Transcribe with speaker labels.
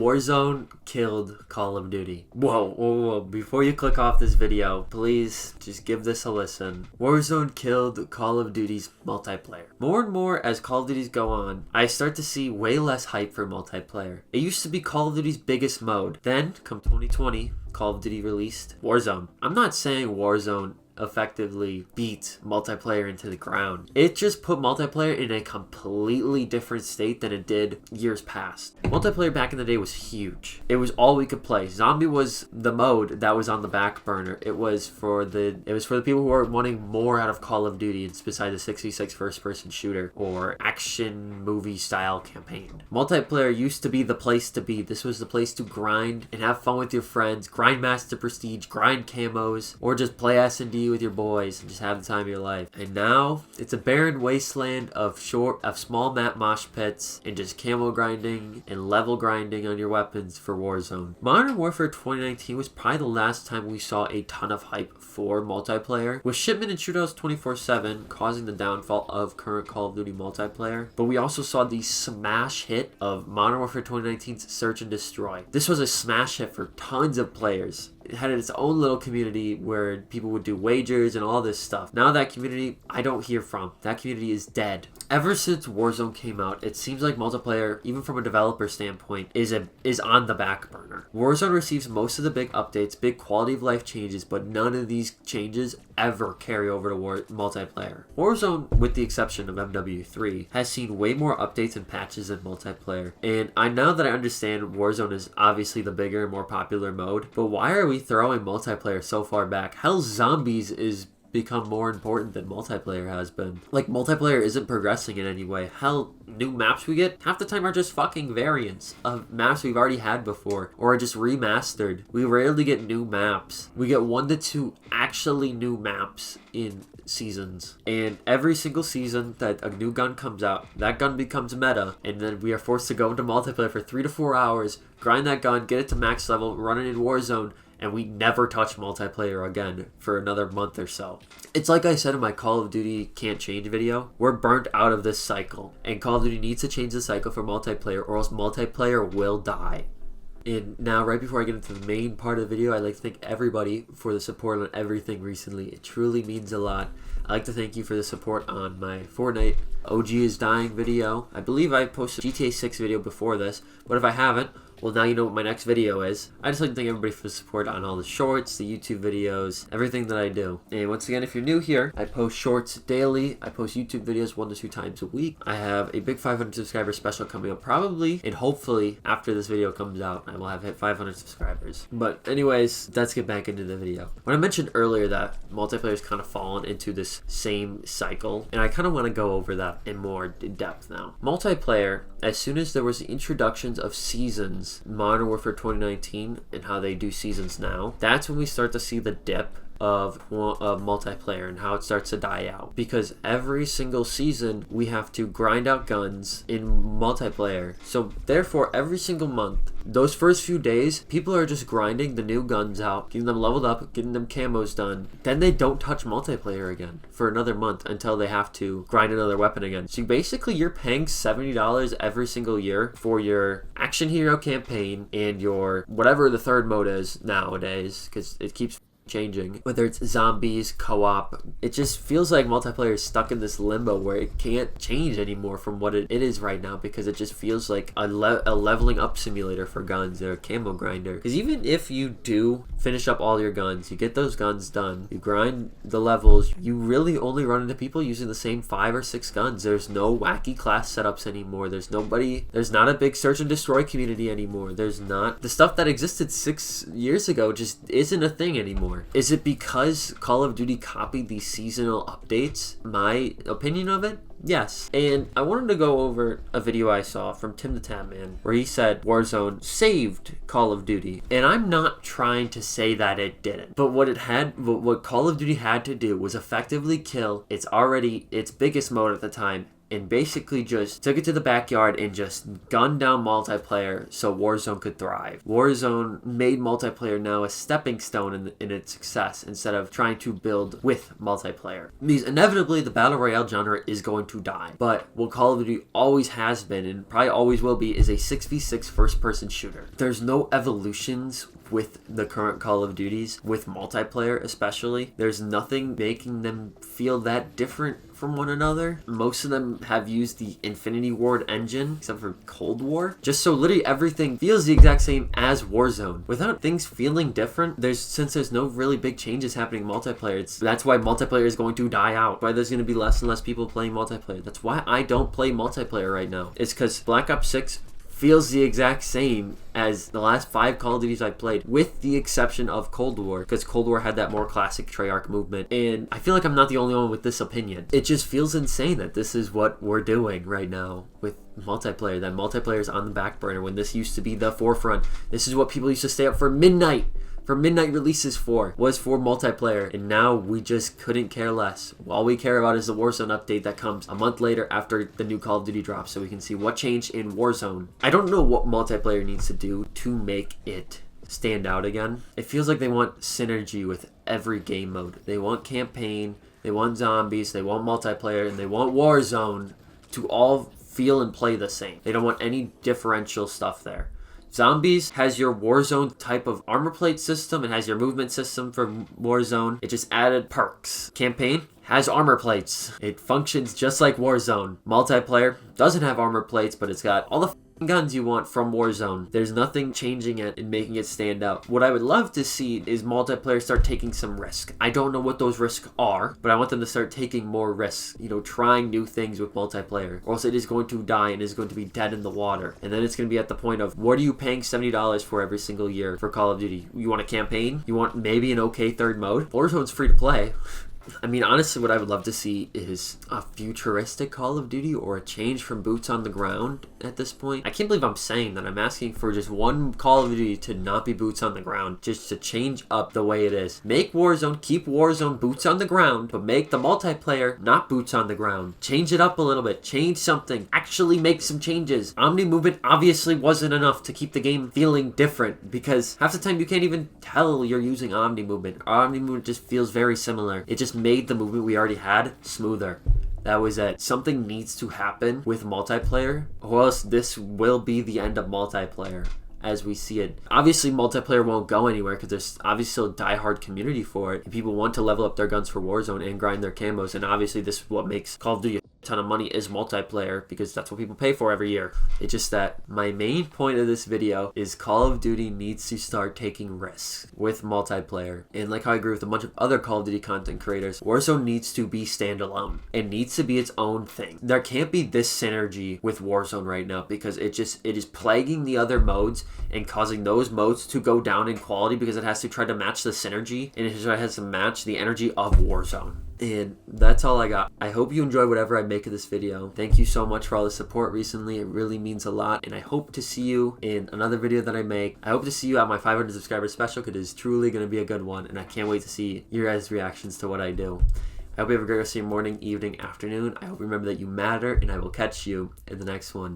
Speaker 1: Warzone killed Call of Duty. Whoa. Before you click off this video, please just give this a listen. Warzone killed Call of Duty's multiplayer. More and more as Call of Duties go on, I start to see way less hype for multiplayer. It used to be Call of Duty's biggest mode. Then, come 2020, Call of Duty released Warzone. I'm not saying Warzone effectively beat multiplayer into the ground. It just put multiplayer in a completely different state than it did years past. Multiplayer back in the day was huge. It was all we could play. Zombie was the mode that was on the back burner. It was for the people who are wanting more out of Call of Duty besides a 66 first-person shooter or action movie style campaign. Multiplayer used to be the place to be. This was the place to grind and have fun with your friends, grind Master Prestige, grind camos, or just play S&D with your boys and just have the time of your life. And now it's a barren wasteland of small map mosh pits and just camo grinding and level grinding on your weapons for Warzone. Modern Warfare 2019 was probably the last time we saw a ton of hype for multiplayer, with shipment and shootouts 24/7 causing the downfall of current Call of Duty multiplayer. But we also saw the smash hit of Modern Warfare 2019's Search and Destroy. This was a smash hit for tons of players. It had its own little community where people would do wagers and all this stuff. Now that community, I don't hear from. That community is dead. Ever since Warzone came out, it seems like multiplayer, even from a developer standpoint, is on the back burner. Warzone receives most of the big updates, big quality of life changes, but none of these changes ever carry over to multiplayer. Warzone, with the exception of MW3, has seen way more updates and patches than multiplayer. And now that I understand Warzone is obviously the bigger and more popular mode, but why are we throwing multiplayer so far back? Hell, zombies is become more important than multiplayer has been. Like, multiplayer isn't progressing in any way. Hell, new maps we get half the time are just fucking variants of maps we've already had before or are just remastered. We rarely get new maps. We get 1 to 2 actually new maps in seasons, and every single season that a new gun comes out, that gun becomes meta, and then we are forced to go into multiplayer for 3 to 4 hours, grind that gun, get it to max level, run it in Warzone, and we never touch multiplayer again for another month or so. It's like I said in my Call of Duty Can't Change video, we're burnt out of this cycle, and Call of Duty needs to change the cycle for multiplayer, or else multiplayer will die. And now, right before I get into the main part of the video, I'd like to thank everybody for the support on everything recently. It truly means a lot. I'd like to thank you for the support on my Fortnite OG is Dying video. I believe I posted a GTA 6 video before this, but if I haven't, well, now you know what my next video is. I just like to thank everybody for the support on all the shorts, the YouTube videos, everything that I do. And once again, if you're new here, I post shorts daily. I post YouTube videos 1 to 2 times a week. I have a big 500 subscriber special coming up probably, and hopefully after this video comes out, I will have hit 500 subscribers. But anyways, let's get back into the video. When I mentioned earlier that multiplayer's kind of fallen into this same cycle, and I kind of want to go over that in more depth now. Multiplayer, as soon as there was the introductions of seasons, Modern Warfare 2019 and how they do seasons now, that's when we start to see the dip of multiplayer and how it starts to die out, because every single season we have to grind out guns in multiplayer. So therefore, every single month, those first few days, people are just grinding the new guns out, getting them leveled up, getting them camos done. Then they don't touch multiplayer again for another month until they have to grind another weapon again. So basically, you're paying $70 every single year for your action hero campaign and your whatever the third mode is nowadays, because it keeps changing, whether it's zombies, co-op. It just feels like multiplayer is stuck in this limbo where it can't change anymore from what it is right now, because it just feels like a leveling up simulator for guns or a camo grinder. Because even if you do finish up all your guns, you get those guns done, you grind the levels, you really only run into people using the same 5 or 6 guns. There's no wacky class setups anymore. There's not a big search and destroy community anymore. There's not the stuff that existed 6 years ago just isn't a thing anymore. Is it because Call of Duty copied these seasonal updates? My opinion of it? Yes. And I wanted to go over a video I saw from Tim the Tatman where he said Warzone saved Call of Duty. And I'm not trying to say that it didn't. But what Call of Duty had to do was effectively kill its biggest mode at the time, and basically just took it to the backyard and just gunned down multiplayer so Warzone could thrive. Warzone made multiplayer now a stepping stone in its success instead of trying to build with multiplayer. Because inevitably the Battle Royale genre is going to die. But what Call of Duty always has been, and probably always will be, is a 6v6 first-person shooter. There's no evolutions with the current Call of Duties, with multiplayer especially. There's nothing making them feel that different from one another. Most of them have used the Infinity Ward engine, except for Cold War, just so literally everything feels the exact same as Warzone. Without things feeling different, since there's no really big changes happening in multiplayer, that's why multiplayer is going to die out. Why there's going to be less and less people playing multiplayer. That's why I don't play multiplayer right now. It's because Black Ops 6 feels the exact same as the last 5 Call of Duties I played, with the exception of Cold War, because Cold War had that more classic Treyarch movement, and I feel like I'm not the only one with this opinion. It just feels insane that this is what we're doing right now with multiplayer, that multiplayer is on the back burner when this used to be the forefront. This is what people used to stay up for midnight releases was for multiplayer, and now we just couldn't care less. All we care about is the Warzone update that comes a month later after the new Call of Duty drops, so we can see what changed in Warzone. I don't know what multiplayer needs to do to make it stand out again. It feels like they want synergy with every game mode. They want campaign, they want zombies, they want multiplayer, and they want Warzone to all feel and play the same. They don't want any differential stuff there. Zombies has your Warzone type of armor plate system. It has your movement system for Warzone. It just added perks. Campaign has armor plates. It functions just like Warzone. Multiplayer doesn't have armor plates, but it's got all the guns you want from Warzone. There's nothing changing it and making it stand out. What I would love to see is multiplayer start taking some risk. I don't know what those risks are, but I want them to start taking more risks, trying new things with multiplayer, or else it is going to die and is going to be dead in the water. And then it's going to be at the point of, what are you paying $70 for every single year for Call of Duty? You want a campaign? You want maybe an okay third mode? Warzone's free to play. I mean, honestly, what I would love to see is a futuristic Call of Duty or a change from boots on the ground at this point. I can't believe I'm saying that. I'm asking for just one Call of Duty to not be boots on the ground, just to change up the way it is. Make Warzone, keep Warzone boots on the ground, but make the multiplayer not boots on the ground. Change it up a little bit. Change something. Actually make some changes. Omni movement obviously wasn't enough to keep the game feeling different, because half the time you can't even tell you're using Omni movement. Omni movement just feels very similar. It just made the movement we already had smoother. That was it. Something needs to happen with multiplayer, or else this will be the end of multiplayer as we see it. Obviously, multiplayer won't go anywhere because there's obviously still a die-hard community for it, and people want to level up their guns for Warzone and grind their camos, and obviously this is what makes Call of Duty a ton of money, is multiplayer, because that's what people pay for every year. It's just that my main point of this video is Call of Duty needs to start taking risks with multiplayer, and like how I agree with a bunch of other Call of Duty content creators, Warzone needs to be standalone. It needs to be its own thing. There can't be this synergy with Warzone right now, because it is plaguing the other modes and causing those modes to go down in quality, because it has to try to match the synergy, and it has to match the energy of Warzone. And that's all I got. I hope you enjoy whatever I make of this video. Thank you so much for all the support recently. It really means a lot, and I hope to see you in another video that I make. I hope to see you at my 500 subscriber special, because it is truly going to be a good one, and I can't wait to see your guys' reactions to what I do. I hope you have a great rest of your morning, evening, afternoon. I hope you remember that you matter, and I will catch you in the next one.